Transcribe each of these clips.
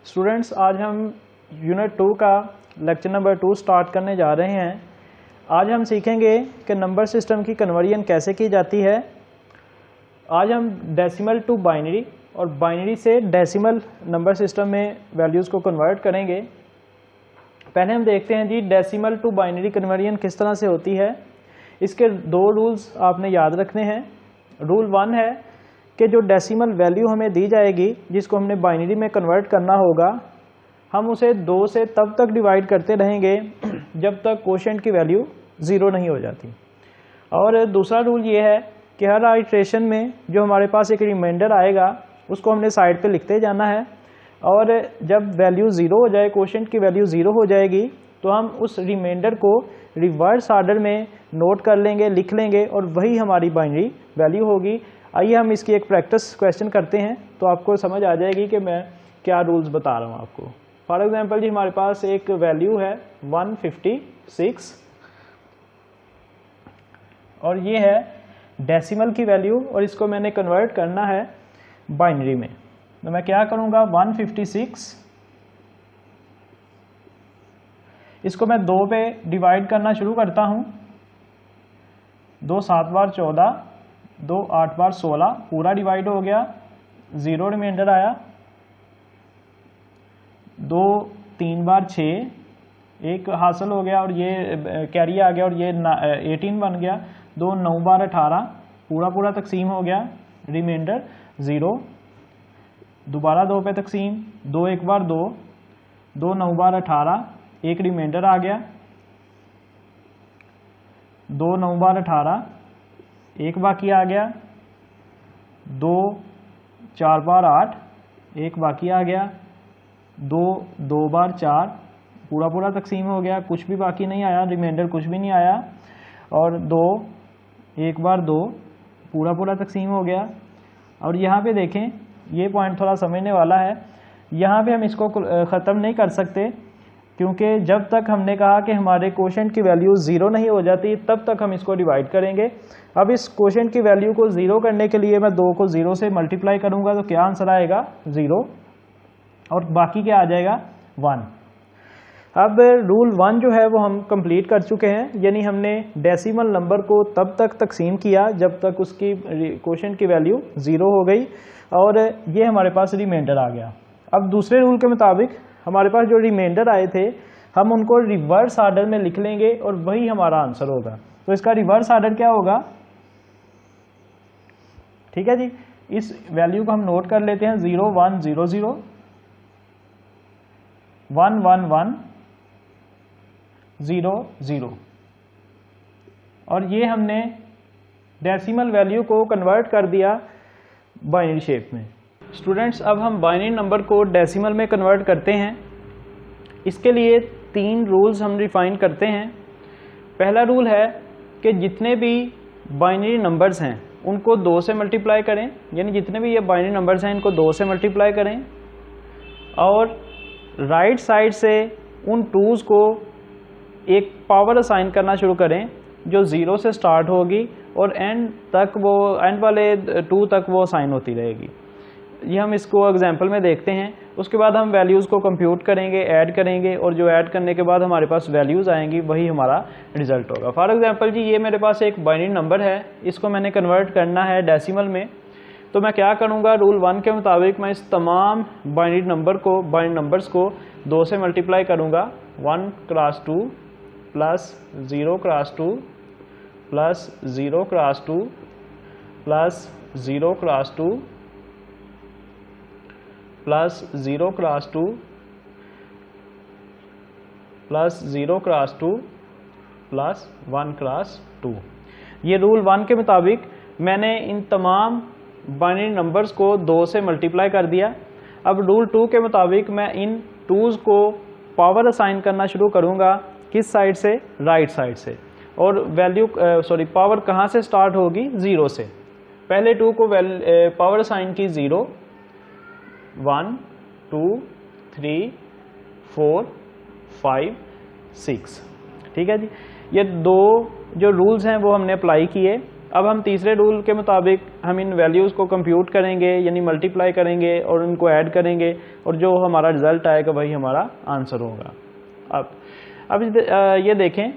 Students, आज हम unit 2 का लेक्चर नंबर 2 स्टार्ट करने जा रहे हैं। आज हम सीखेंगे कि नंबर सिस्टम की कन्वर्जन कैसे की जाती है। आज हम डेसिमल टू बाइनरी और बाइनरी से डेसिमल नंबर सिस्टम में वैल्यूज़ को कन्वर्ट करेंगे। पहले हम देखते हैं जी डेसिमल टू बाइनरी कन्वर्जन किस तरह से होती है। इसके दो रूल्स आपने याद रखने हैं। रूल 1 है कि जो डेसिमल वैल्यू हमें दी जाएगी जिसको हमने बाइनरी में कन्वर्ट करना होगा, हम उसे 2 से तब तक डिवाइड करते रहेंगे जब तक कोशेंट की वैल्यू 0 नहीं हो जाती। और दूसरा रूल ये है कि हर आइट्रेशन में जो हमारे पास एक रिमाइंडर आएगा उसको हमने साइड पे लिखते जाना है, और जब वैल्यू 0 हो जाए, कोशेंट की वैल्यू 0 हो जाएगी, तो हम उस रिमाइंडर को रिवर्स ऑर्डर में नोट कर लेंगे, लिख लेंगे, और वही हमारी बाइनरी वैल्यू होगी। आइए हम इसकी एक प्रैक्टिस क्वेश्चन करते हैं तो आपको समझ आ जाएगी कि मैं क्या रूल्स बता रहा हूँ आपको। फॉर एग्जांपल जी, हमारे पास एक वैल्यू है 156 और ये है डेसिमल की वैल्यू, और इसको मैंने कन्वर्ट करना है बाइनरी में। तो मैं क्या करूँगा, 156 इसको मैं 2 पे डिवाइड करना शुरू करता हूँ। 2 7 बार 14, 2 8 बार 16, पूरा डिवाइड हो गया, 0 रिमाइंडर आया। 2 3 बार 6, एक हासिल हो गया, और ये कैरी आ गया, और ये 18 बन गया। 2 9 बार 18, पूरा तकसीम हो गया, रिमाइंडर 0। दोबारा 2 पे तकसीम, 2 1 बार 2, 2 9 बार 18, एक रिमाइंडर आ गया। 2 9 बार 18, एक बाकी आ गया। 2 4 बार 8, एक बाकी आ गया। 2 2 बार 4, पूरा तकसीम हो गया, कुछ भी बाकी नहीं आया, रिमाइंडर कुछ भी नहीं आया। और 2 1 बार 2, पूरा तकसीम हो गया। और यहाँ पे देखें, ये पॉइंट थोड़ा समझने वाला है। यहाँ पे हम इसको ख़त्म नहीं कर सकते, क्योंकि जब तक हमने कहा कि हमारे कोशेंट की वैल्यू 0 नहीं हो जाती तब तक हम इसको डिवाइड करेंगे। अब इस कोशेंट की वैल्यू को 0 करने के लिए मैं 2 को 0 से मल्टीप्लाई करूंगा, तो क्या आंसर आएगा, 0, और बाकी क्या आ जाएगा, 1। अब रूल 1 जो है वो हम कंप्लीट कर चुके हैं, यानी हमने डेसिमल नंबर को तब तक तकसीम किया जब तक उसकी कोशेंट की वैल्यू 0 हो गई, और ये हमारे पास रिमाइंडर आ गया। अब दूसरे रूल के मुताबिक हमारे पास जो रिमाइंडर आए थे हम उनको रिवर्स ऑर्डर में लिख लेंगे और वही हमारा आंसर होगा। तो इसका रिवर्स ऑर्डर क्या होगा, ठीक है जी। इस वैल्यू को हम नोट कर लेते हैं, 0 1 0 0, 1 1 1 0 0, और ये हमने डेसिमल वैल्यू को कन्वर्ट कर दिया बाइनरी शेप में। स्टूडेंट्स, अब हम बाइनरी नंबर को डेसिमल में कन्वर्ट करते हैं। इसके लिए 3 रूल्स हम डिफाइन करते हैं। पहला रूल है कि जितने भी बाइनरी नंबर्स हैं उनको 2 से मल्टीप्लाई करें, यानी जितने भी ये बाइनरी नंबर्स हैं इनको 2 से मल्टीप्लाई करें, और राइट साइड से उन 2s को एक पावर असाइन करना शुरू करें जो 0 से स्टार्ट होगी और एंड वाले 2 तक वो असाइन होती रहेगी। ये हम इसको एग्जांपल में देखते हैं। उसके बाद हम वैल्यूज़ को कंप्यूट करेंगे, ऐड करेंगे, और जो ऐड करने के बाद हमारे पास वैल्यूज़ आएंगी वही हमारा रिजल्ट होगा। फॉर एग्जांपल जी, ये मेरे पास एक बाइनरी नंबर है, इसको मैंने कन्वर्ट करना है डेसिमल में। तो मैं क्या करूँगा, रूल 1 के मुताबिक मैं इस तमाम बाइनरी नंबर्स को 2 से मल्टीप्लाई करूँगा। 1 cross 2 plus 0 cross 2 plus 0 cross 2 plus 0 cross 2 plus 0 cross 2 plus 0 cross 2 plus 1 cross 2। ये रूल 1 के मुताबिक मैंने इन तमाम बाइनरी नंबर्स को 2 से मल्टीप्लाई कर दिया। अब रूल 2 के मुताबिक मैं इन 2s को पावर असाइन करना शुरू करूँगा, किस साइड से, राइट साइड से। और पावर कहाँ से स्टार्ट होगी, 0 से। पहले 2 को पावर असाइन की 0, 1 2 3 4 5 6, ठीक है जी। ये 2 जो रूल्स हैं वो हमने अप्लाई किए। अब हम तीसरे रूल के मुताबिक हम इन वैल्यूज़ को कंप्यूट करेंगे, यानी मल्टीप्लाई करेंगे और इनको ऐड करेंगे, और जो हमारा रिजल्ट आएगा वही हमारा आंसर होगा। अब ये देखें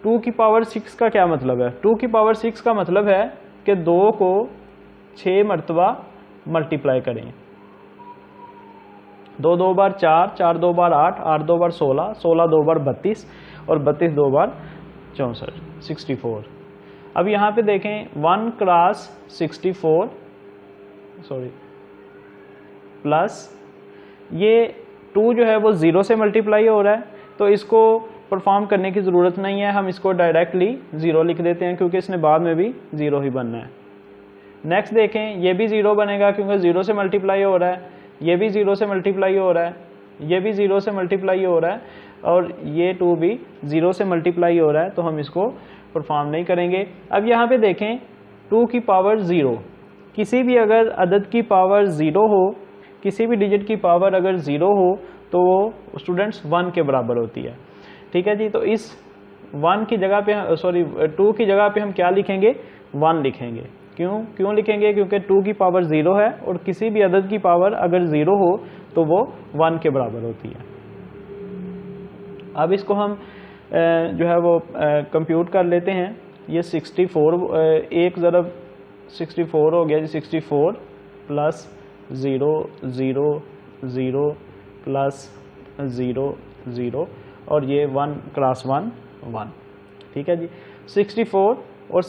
2 की पावर 6 का क्या मतलब है। 2 की पावर 6 का मतलब है कि 2 को 6 मरतबा मल्टीप्लाई करें। 2 2 बार 4, 4 2 बार 8, 8 2 बार 16, 16 2 बार 32 और 32 2 बार 64, 64। अब यहाँ पे देखें 1 क्रॉस 64 प्लस ये 2 जो है वो 0 से मल्टीप्लाई हो रहा है, तो इसको परफॉर्म करने की ज़रूरत नहीं है, हम इसको डायरेक्टली 0 लिख देते हैं क्योंकि इसने बाद में भी 0 ही बनना है। नेक्स्ट देखें ये भी 0 बनेगा क्योंकि 0 से मल्टीप्लाई हो रहा है, ये भी 0 से मल्टीप्लाई हो रहा है, ये भी 0 से मल्टीप्लाई हो रहा है और ये 2 भी 0 से मल्टीप्लाई हो रहा है, तो हम इसको परफॉर्म नहीं करेंगे। अब यहाँ पे देखें 2 की पावर 0, किसी भी अगर अदद की पावर 0 हो, किसी भी डिजिट की पावर अगर 0 हो तो वो स्टूडेंट्स 1 के बराबर होती है। ठीक है जी, तो इस 1 की जगह पे 2 की जगह पे हम क्या लिखेंगे, 1 लिखेंगे। क्यों लिखेंगे, क्योंकि 2 की पावर 0 है और किसी भी अदद की पावर अगर 0 हो तो वो 1 के बराबर होती है। अब इसको हम जो है वो कंप्यूट कर लेते हैं। ये 64 एक ज़रब 64 हो गया जी, 64 प्लस 0 0 0 प्लस 0 0 और ये 1 क्रॉस 1 1। ठीक है जी, 64 और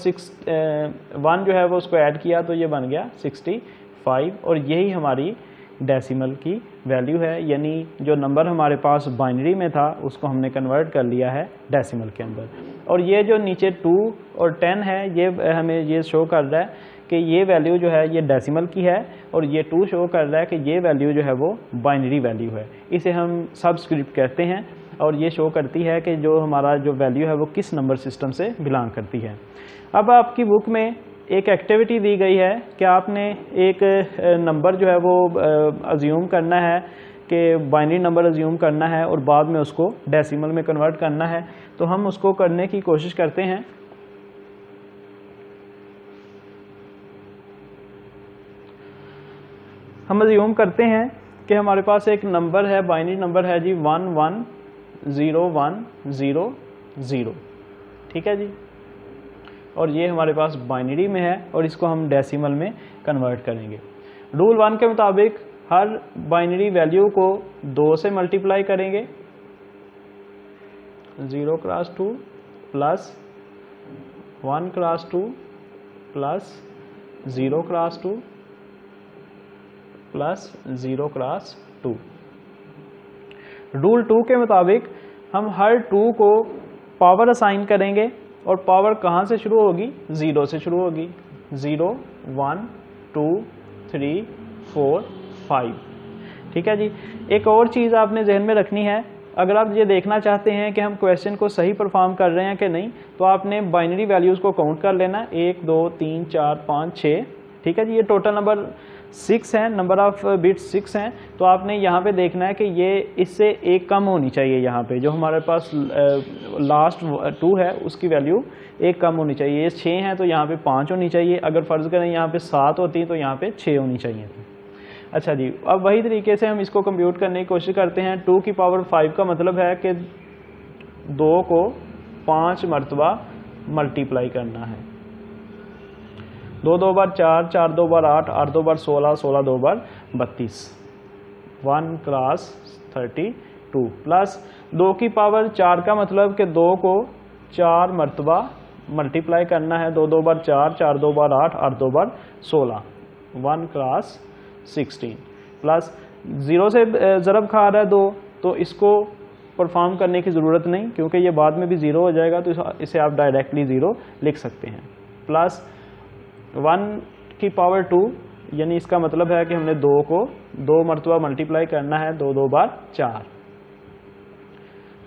1 जो है वो उसको ऐड किया तो ये बन गया 65 और यही हमारी डेसिमल की वैल्यू है, यानी जो नंबर हमारे पास बाइनरी में था उसको हमने कन्वर्ट कर लिया है डेसिमल के अंदर। और ये जो नीचे 2 और 10 है ये हमें ये शो कर रहा है कि ये वैल्यू जो है ये डेसिमल की है और ये 2 शो कर रहा है कि ये वैल्यू जो है वो बाइनरी वैल्यू है। इसे हम सबस्क्रिप्ट कहते हैं और ये शो करती है कि जो हमारा जो वैल्यू है वो किस नंबर सिस्टम से बिलोंग करती है। अब आपकी बुक में एक एक्टिविटी दी गई है कि आपने एक नंबर जो है वो अज्यूम करना है कि बाइनरी नंबर अज्यूम करना है और बाद में उसको डेसिमल में कन्वर्ट करना है, तो हम उसको करने की कोशिश करते हैं। हम अज्यूम करते हैं कि हमारे पास एक नंबर है, बाइनरी नंबर है जी 110100। ठीक है जी, और ये हमारे पास बाइनरी में है और इसको हम डेसिमल में कन्वर्ट करेंगे। रूल 1 के मुताबिक हर बाइनरी वैल्यू को 2 से मल्टीप्लाई करेंगे, 0 cross 2 plus 1 cross 2 plus 0 cross 2 plus 0 cross 2। Rule 2 के मुताबिक हम हर 2 को पावर असाइन करेंगे और पावर कहाँ से शुरू होगी, 0 से शुरू होगी। 0 1 2 3 4 5। ठीक है जी, एक और चीज़ आपने जहन में रखनी है, अगर आप ये देखना चाहते हैं कि हम क्वेश्चन को सही परफॉर्म कर रहे हैं कि नहीं, तो आपने बाइनरी वैल्यूज़ को काउंट कर लेना, 1 2 3 4 5 6। ठीक है जी, ये टोटल नंबर 6 है, नंबर ऑफ बिट्स 6 हैं, तो आपने यहाँ पे देखना है कि ये इससे एक कम होनी चाहिए। यहाँ पे जो हमारे पास लास्ट 2 है उसकी वैल्यू एक कम होनी चाहिए। ये 6 हैं तो यहाँ पे 5 होनी चाहिए, अगर फ़र्ज़ करें यहाँ पे 7 होती तो यहाँ पे 6 होनी चाहिए थी। अच्छा जी, अब वही तरीके से हम इसको कंप्यूट करने की कोशिश करते हैं। 2 की पावर 5 का मतलब है कि 2 को 5 मरतबा मल्टीप्लाई करना है। 2 2 बार 4, 4 2 बार 8, 8 2 बार 16, 16 2 बार 32, 1 क्रॉस 32 प्लस 2 की पावर 4 का मतलब कि 2 को 4 मरतबा मल्टीप्लाई करना है। 2 2 बार 4, 4 2 बार 8, 8 2 बार 16, 1 क्रॉस 16 प्लस 0 से ज़रब खा रहा है 2, तो इसको परफॉर्म करने की ज़रूरत नहीं क्योंकि ये बाद में भी 0 हो जाएगा, तो इसे आप डायरेक्टली 0 लिख सकते हैं। प्लस 1 की पावर 2, यानी इसका मतलब है कि हमने 2 को 2 मरतबा मल्टीप्लाई करना है। 2 2 बार 4,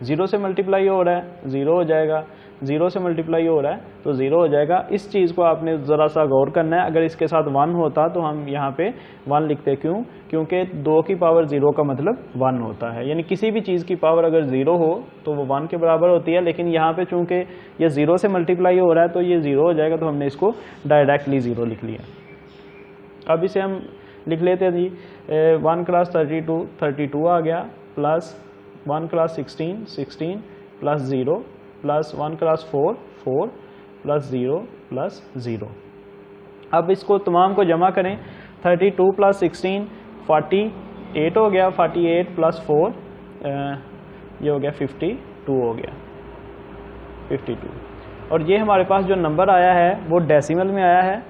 0 से मल्टीप्लाई हो रहा है 0 हो जाएगा। 0 से मल्टीप्लाई हो रहा है तो 0 हो जाएगा। इस चीज़ को आपने ज़रा सा गौर करना है। अगर इसके साथ 1 होता तो हम यहाँ पे 1 लिखते, क्यों? क्योंकि 2 की पावर 0 का मतलब 1 होता है, यानी किसी भी चीज़ की पावर अगर 0 हो तो वो 1 के बराबर होती है। लेकिन यहाँ पे चूंकि ये 0 से मल्टीप्लाई हो रहा है तो ये 0 हो जाएगा, तो हमने इसको डायरेक्टली 0 लिख लिया। अब इसे हम लिख लेते हैं जी, 1 क्रॉस 32 32 आ गया, plus 1 cross 16 16 plus 0 plus 1 cross 4 4 plus 0 plus 0। अब इसको तमाम को जमा करें, 32 प्लस 16 48 हो गया, 48 प्लस 4 ये हो गया 52 हो गया 52। और ये हमारे पास जो नंबर आया है वो डेसिमल में आया है,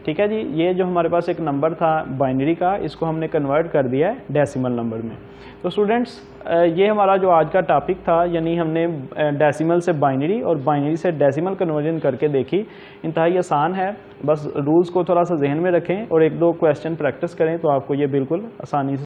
ठीक है जी। ये जो हमारे पास एक नंबर था बाइनरी का, इसको हमने कन्वर्ट कर दिया है डेसिमल नंबर में। तो स्टूडेंट्स ये हमारा जो आज का टॉपिक था, यानी हमने डेसिमल से बाइनरी और बाइनरी से डेसिमल कन्वर्जन करके देखी। इंतहाई आसान है, बस रूल्स को थोड़ा सा जहन में रखें और 1-2 क्वेश्चन प्रैक्टिस करें तो आपको ये बिल्कुल आसानी से